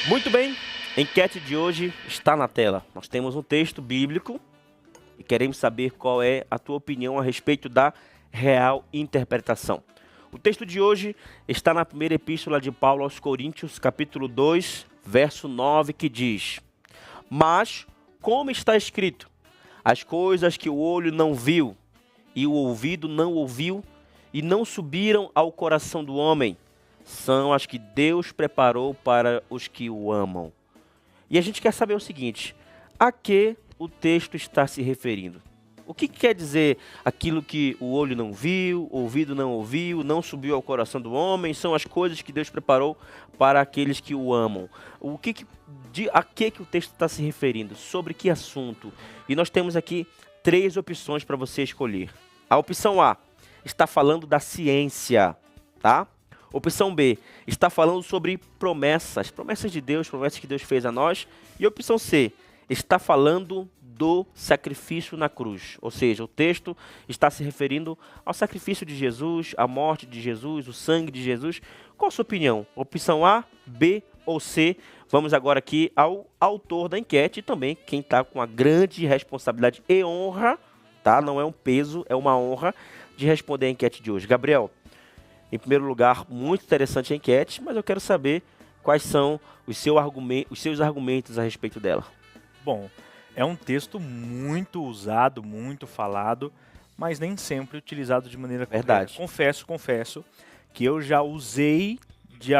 Muito bem, a enquete de hoje está na tela. Nós temos um texto bíblico e queremos saber qual é a tua opinião a respeito da real interpretação. O texto de hoje está na primeira epístola de Paulo aos Coríntios, capítulo 2, verso 9, que diz: Mas, como está escrito, as coisas que o olho não viu e o ouvido não ouviu e não subiram ao coração do homem, são as que Deus preparou para os que o amam. E a gente quer saber o seguinte: a que o texto está se referindo? O que quer dizer aquilo que o olho não viu, o ouvido não ouviu, não subiu ao coração do homem? São as coisas que Deus preparou para aqueles que o amam. A que o texto está se referindo? Sobre que assunto? E nós temos aqui 3 opções para você escolher. A opção A está falando da ciência, tá? Opção B está falando sobre promessas de Deus, promessas que Deus fez a nós. E a opção C está falando do sacrifício na cruz. Ou seja, o texto está se referindo ao sacrifício de Jesus, à morte de Jesus, o sangue de Jesus. Qual a sua opinião? Opção A, B ou C? Vamos agora aqui ao autor da enquete e também quem está com a grande responsabilidade e honra, tá? Não é um peso, é uma honra de responder a enquete de hoje. Gabriel, em primeiro lugar, muito interessante a enquete, mas eu quero saber quais são os seus argumentos a respeito dela. Bom, é um texto muito usado, muito falado, mas nem sempre utilizado de maneira correta. Verdade. Confesso que eu já usei de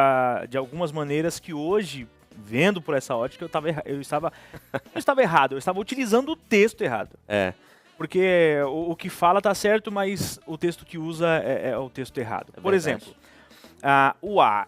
algumas maneiras que hoje, vendo por essa ótica, eu estava utilizando o texto errado. É. Porque o que fala está certo, mas o texto que usa é o texto errado. Por exemplo, o A,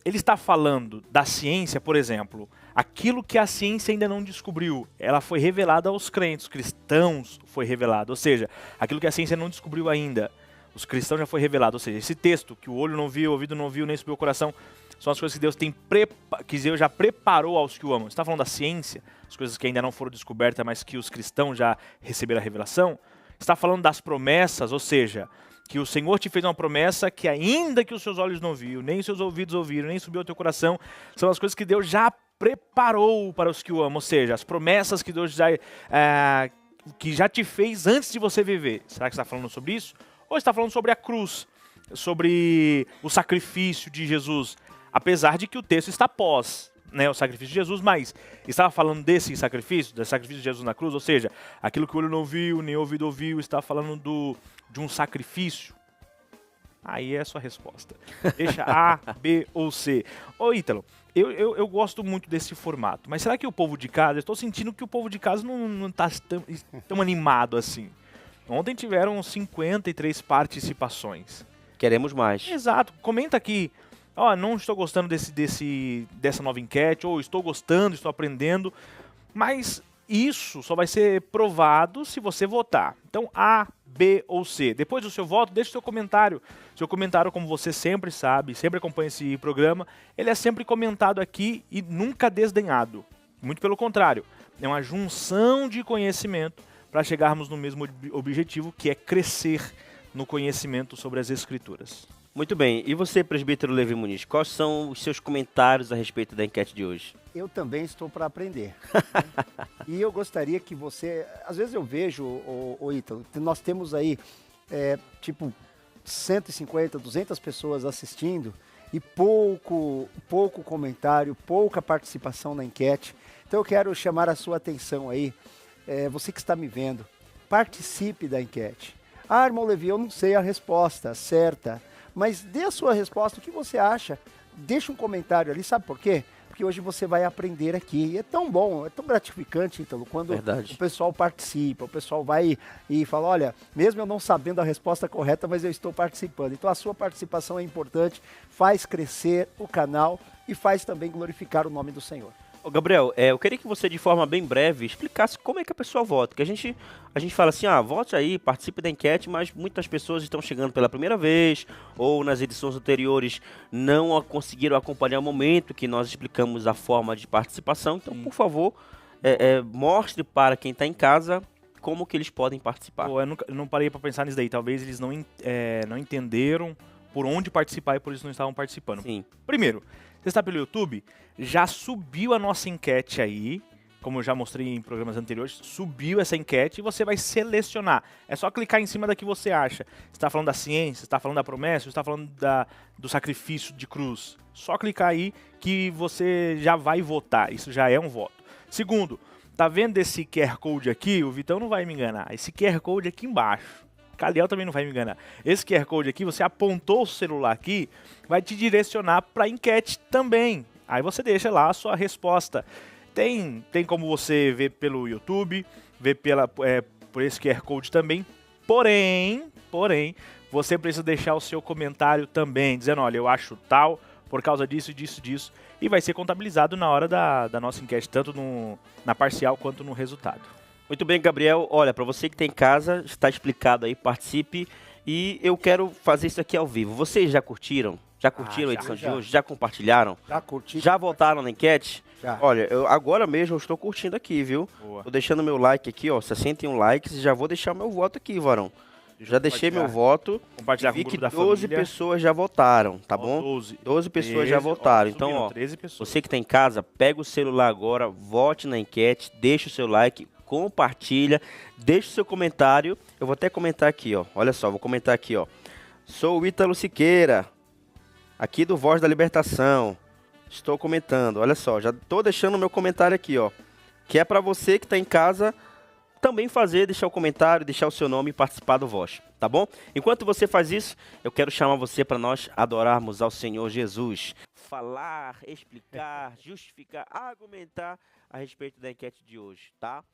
ele está falando da ciência, por exemplo, aquilo que a ciência ainda não descobriu, ela foi revelada aos crentes, cristãos foi revelado, ou seja, aquilo que a ciência não descobriu ainda, os cristãos já foi revelado, ou seja, esse texto que o olho não viu, o ouvido não viu, nem subiu o coração, são as coisas que Deus já preparou aos que o amam. Você está falando da ciência, as coisas que ainda não foram descobertas, mas que os cristãos já receberam a revelação. Você está falando das promessas, ou seja, que o Senhor te fez uma promessa que ainda que os seus olhos não viram, nem os seus ouvidos ouviram, nem subiu ao teu coração, são as coisas que Deus já preparou para os que o amam, ou seja, as promessas que Deus que já te fez antes de você viver. Será que você está falando sobre isso? Ou está falando sobre a cruz, sobre o sacrifício de Jesus? Apesar de que o texto está após, né, o sacrifício de Jesus, mas estava falando desse sacrifício, do sacrifício de Jesus na cruz, ou seja, aquilo que o olho não viu, nem o ouvido ouviu, está falando de um sacrifício. Aí é a sua resposta. Deixa A, B ou C. Ô Ítalo, eu gosto muito desse formato, mas será que o povo de casa, eu estou sentindo que o povo de casa não está tão animado assim. Ontem tiveram 53 participações. Queremos mais. Exato, comenta aqui. Não estou gostando dessa nova enquete, ou estou gostando, estou aprendendo, mas isso só vai ser provado se você votar. Então, A, B ou C. Depois do seu voto, deixe seu comentário. Seu comentário, como você sempre sabe, sempre acompanha esse programa, ele é sempre comentado aqui e nunca desdenhado. Muito pelo contrário, é uma junção de conhecimento para chegarmos no mesmo objetivo, que é crescer no conhecimento sobre as Escrituras. Muito bem. E você, presbítero Levi Muniz, quais são os seus comentários a respeito da enquete de hoje? Eu também estou para aprender. E eu gostaria que você... Às vezes eu vejo, Ítalo, nós temos aí, 150, 200 pessoas assistindo e pouco comentário, pouca participação na enquete. Então eu quero chamar a sua atenção aí, você que está me vendo, participe da enquete. Irmão Levi, eu não sei a resposta certa, mas dê a sua resposta, o que você acha? Deixa um comentário ali, sabe por quê? Porque hoje você vai aprender aqui. E é tão bom, é tão gratificante, então, quando Verdade. o pessoal participa, o pessoal vai e fala, olha, mesmo eu não sabendo a resposta correta, mas eu estou participando. Então a sua participação é importante, faz crescer o canal e faz também glorificar o nome do Senhor. Ô Gabriel, eu queria que você, de forma bem breve, explicasse como é que a pessoa vota. Porque a gente fala assim, vote aí, participe da enquete, mas muitas pessoas estão chegando pela primeira vez, ou nas edições anteriores não conseguiram acompanhar o momento que nós explicamos a forma de participação. Então, por favor, mostre para quem está em casa como que eles podem participar. Eu não parei para pensar nisso daí. Talvez eles não entenderam por onde participar e por isso não estavam participando. Sim. Primeiro, Você está pelo YouTube? Já subiu a nossa enquete aí, como eu já mostrei em programas anteriores, subiu essa enquete e você vai selecionar. É só clicar em cima da que você acha. Você está falando da ciência, você está falando da promessa, você está falando do sacrifício de cruz. Só clicar aí que você já vai votar. Isso já é um voto. Segundo, tá vendo esse QR Code aqui? O Vitão não vai me enganar. Esse QR Code aqui embaixo. Caliel também não vai me enganar. Esse QR Code aqui, você apontou o celular aqui, vai te direcionar para a enquete também. Aí você deixa lá a sua resposta. Tem como você ver pelo YouTube, ver por esse QR Code também. Porém, você precisa deixar o seu comentário também, dizendo, olha, eu acho tal, por causa disso, disso. E vai ser contabilizado na hora da nossa enquete, tanto na parcial quanto no resultado. Muito bem, Gabriel. Olha, para você que está em casa, está explicado aí, participe. E eu quero fazer isso aqui ao vivo. Vocês já curtiram? Já curtiram a edição de hoje? Já compartilharam? Já curti. Já votaram na enquete? Já. Olha, agora mesmo eu estou curtindo aqui, viu? Boa. Tô deixando meu like aqui, ó, 61 likes. E já vou deixar meu voto aqui, Varão. Já deixei meu voto. Compartilhar com Vi o que grupo da 12 família. pessoas já votaram, tá bom? 12 pessoas já votaram. Então, ó, 13 pessoas. você que tá em casa, pega o celular agora, vote na enquete, deixa o seu like, compartilha, deixa o seu comentário. Eu vou até comentar aqui, ó. Olha só, vou comentar aqui, ó. Sou o Ítalo Siqueira, aqui do Voz da Libertação. Estou comentando, olha só, já tô deixando o meu comentário aqui, ó. Que é para você que tá em casa também deixar o comentário, deixar o seu nome e participar do Voz, tá bom? Enquanto você faz isso, eu quero chamar você para nós adorarmos ao Senhor Jesus. Falar, explicar, justificar, argumentar a respeito da enquete de hoje, tá?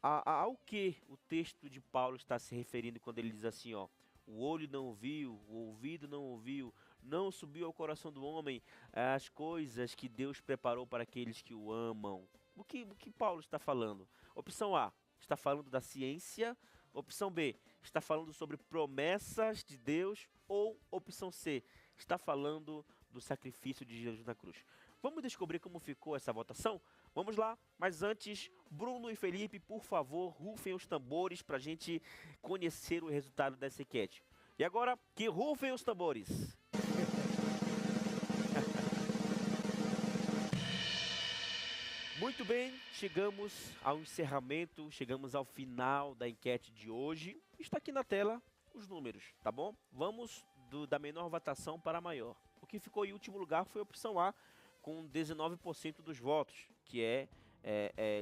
Ao que o texto de Paulo está se referindo quando ele diz assim, ó, o olho não viu, o ouvido não ouviu, não subiu ao coração do homem as coisas que Deus preparou para aqueles que o amam. O que Paulo está falando? Opção A, está falando da ciência. Opção B, está falando sobre promessas de Deus. Ou opção C, está falando do sacrifício de Jesus na cruz. Vamos descobrir como ficou essa votação? Vamos lá, mas antes, Bruno e Felipe, por favor, rufem os tambores para a gente conhecer o resultado dessa enquete. E agora, que rufem os tambores. Muito bem, chegamos ao encerramento, chegamos ao final da enquete de hoje. Está aqui na tela os números, tá bom? Vamos da menor votação para a maior. O que ficou em último lugar foi a opção A, com 19% dos votos, que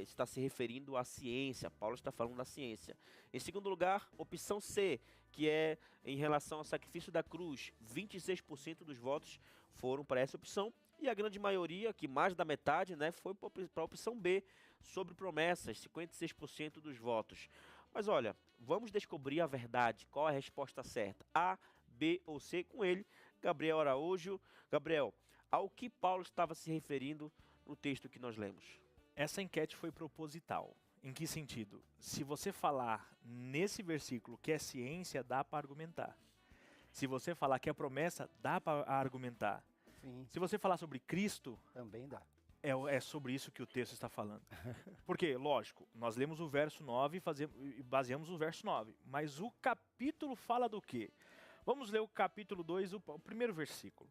está se referindo à ciência. Paulo está falando da ciência. Em segundo lugar, opção C, que é em relação ao sacrifício da cruz. 26% dos votos foram para essa opção. E a grande maioria, que mais da metade, né, foi para a opção B, sobre promessas, 56% dos votos. Mas olha, vamos descobrir a verdade, qual é a resposta certa, A, B ou C, com ele, Gabriel Araújo. Gabriel, ao que Paulo estava se referindo no texto que nós lemos? Essa enquete foi proposital. Em que sentido? Se você falar nesse versículo que é ciência, dá para argumentar. Se você falar que é promessa, dá para argumentar. Sim. Se você falar sobre Cristo, Também dá. é sobre isso que o texto está falando. Porque, lógico, nós lemos o verso 9 e baseamos o verso 9. Mas o capítulo fala do quê? Vamos ler o capítulo 2, o primeiro versículo.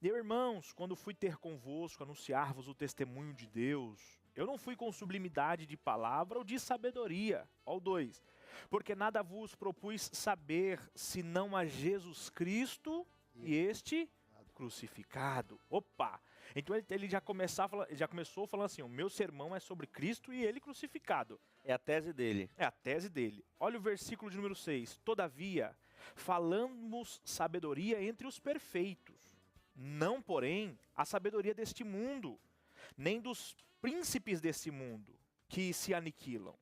Eu, irmãos, quando fui ter convosco, anunciar-vos o testemunho de Deus, eu não fui com sublimidade de palavra ou de sabedoria. Ó o 2. Porque nada vos propus saber, senão a Jesus Cristo e este crucificado. Opa! Então ele já começou falando assim, o meu sermão é sobre Cristo e ele crucificado. É a tese dele. É a tese dele. Olha o versículo de número 6. Todavia, falamos sabedoria entre os perfeitos, não, porém, a sabedoria deste mundo, nem dos príncipes deste mundo, que se aniquilam.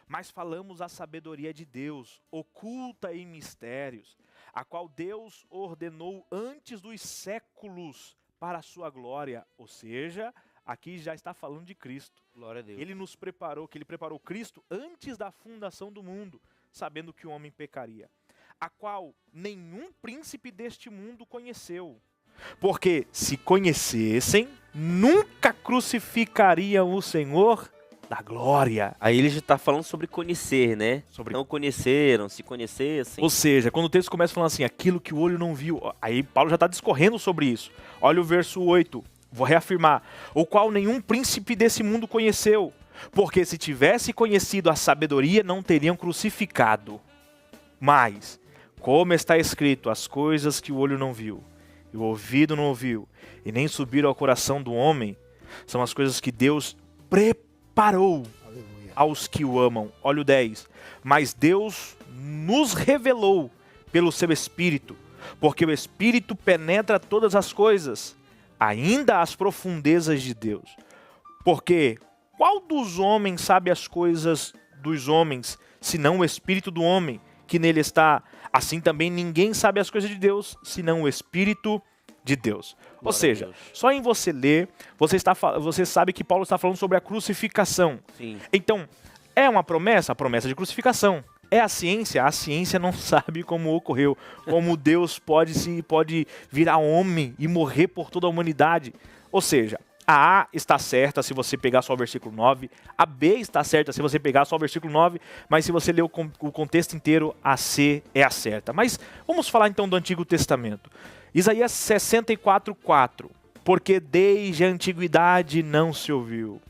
Mas falamos a sabedoria de Deus, oculta em mistérios, a qual Deus ordenou antes dos séculos para a sua glória. Ou seja, aqui já está falando de Cristo. Glória a Deus. Ele nos preparou, que ele preparou Cristo antes da fundação do mundo, sabendo que o homem pecaria. A qual nenhum príncipe deste mundo conheceu. Porque se conhecessem, nunca crucificariam o Senhor da glória. Aí ele já está falando sobre conhecer, né? Sobre... Não conheceram, se conhecessem. Ou seja, quando o texto começa falando assim, aquilo que o olho não viu, aí Paulo já está discorrendo sobre isso. Olha o verso 8. Vou reafirmar. O qual nenhum príncipe desse mundo conheceu. Porque se tivesse conhecido a sabedoria, não teriam crucificado. Mas, como está escrito, as coisas que o olho não viu, e o ouvido não ouviu, e nem subiram ao coração do homem, são as coisas que Deus preparou aos que o amam. Olha o 10. Mas Deus nos revelou pelo seu Espírito, porque o Espírito penetra todas as coisas, ainda as profundezas de Deus. Porque qual dos homens sabe as coisas dos homens, senão o Espírito do homem que nele está? Assim também ninguém sabe as coisas de Deus, senão o Espírito de Deus. Ou seja, só em você ler, você sabe que Paulo está falando sobre a crucificação. Sim. Então, é uma promessa? A promessa de crucificação. É a ciência não sabe como ocorreu, como Deus pode virar homem e morrer por toda a humanidade. Ou seja, a A está certa se você pegar só o versículo 9, a B está certa se você pegar só o versículo 9, mas se você ler o contexto inteiro, a C é a certa. Mas vamos falar então do Antigo Testamento. Isaías 64:4. Porque desde a antiguidade não se ouviu,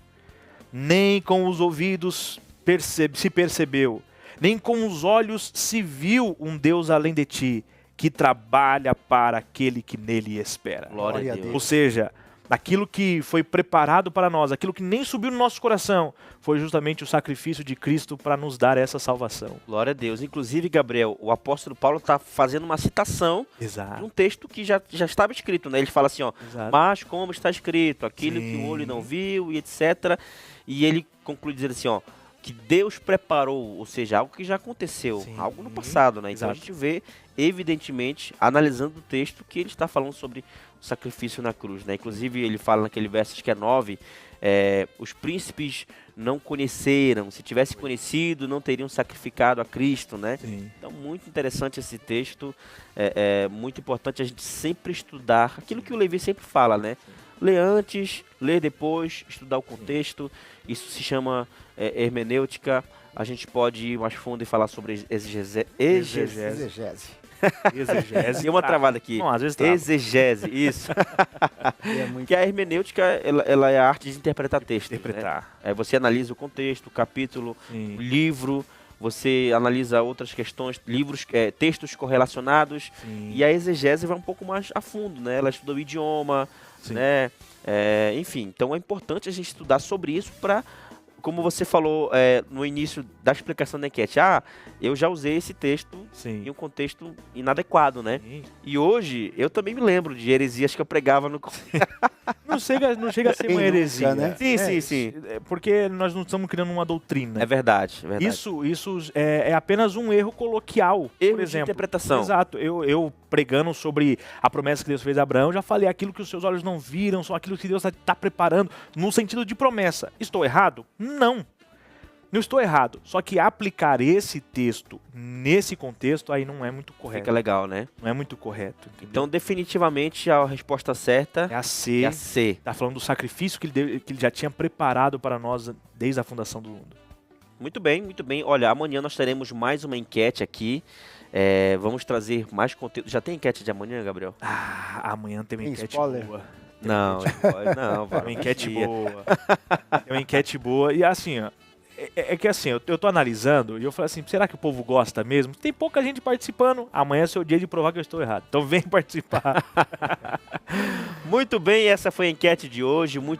nem com os ouvidos se percebeu, nem com os olhos se viu um Deus além de ti, que trabalha para aquele que nele espera. Glória a Deus. Ou seja, aquilo que foi preparado para nós, aquilo que nem subiu no nosso coração, foi justamente o sacrifício de Cristo para nos dar essa salvação. Glória a Deus. Inclusive, Gabriel, o apóstolo Paulo está fazendo uma citação de um texto que já estava escrito, né? Ele fala assim, ó, mas como está escrito, aquilo que o olho não viu e etc. E ele conclui dizendo assim, ó, que Deus preparou, ou seja, algo que já aconteceu, algo no passado, né? Então a gente vê, evidentemente, analisando o texto, que ele está falando sobre o sacrifício na cruz, né? Inclusive ele fala naquele verso, acho que é 9, os príncipes não conheceram, se tivesse conhecido, não teriam sacrificado a Cristo, né? Sim. Então, muito interessante esse texto, é muito importante a gente sempre estudar aquilo que o Levi sempre fala, né? Ler antes, ler depois, estudar o contexto, isso se chama hermenêutica. A gente pode ir mais fundo e falar sobre exegese. Tem uma travada aqui. Não, às vezes trava. Exegese, isso. Que a hermenêutica, ela é a arte de interpretar texto. Interpretar. Né? Você analisa o contexto, o capítulo, o livro, você analisa outras questões, livros, textos correlacionados. Sim. E a exegese vai um pouco mais a fundo, né? Ela estuda o idioma, né? Enfim, então é importante a gente estudar sobre isso para, como você falou no início da explicação da enquete, eu já usei esse texto em um contexto inadequado, né? Sim. E hoje eu também me lembro de heresias que eu pregava no... Não chega a ser uma heresia, né? Sim. Porque nós não estamos criando uma doutrina. É verdade. Isso é apenas um erro coloquial, Erro por exemplo. de interpretação. Exato. Eu pregando sobre a promessa que Deus fez a Abraão, já falei aquilo que os seus olhos não viram, só aquilo que Deus está preparando, no sentido de promessa. Estou errado? Não estou errado. Só que aplicar esse texto nesse contexto aí não é muito correto. Fica legal, né? Não é muito correto. Entendeu? Então, definitivamente, a resposta certa é a C. É a C. Está falando do sacrifício que ele já tinha preparado para nós desde a fundação do mundo. Muito bem, muito bem. Olha, amanhã nós teremos mais uma enquete aqui. Vamos trazer mais conteúdo. Já tem enquete de amanhã, Gabriel? Amanhã tem uma Tem enquete spoiler? boa. Não, vai. Tem uma enquete boa. Tem uma enquete boa. E assim, ó. Que assim, eu tô analisando e eu falei assim, será que o povo gosta mesmo? Tem pouca gente participando. Amanhã é seu dia de provar que eu estou errado. Então vem participar. Muito bem, essa foi a enquete de hoje. Muito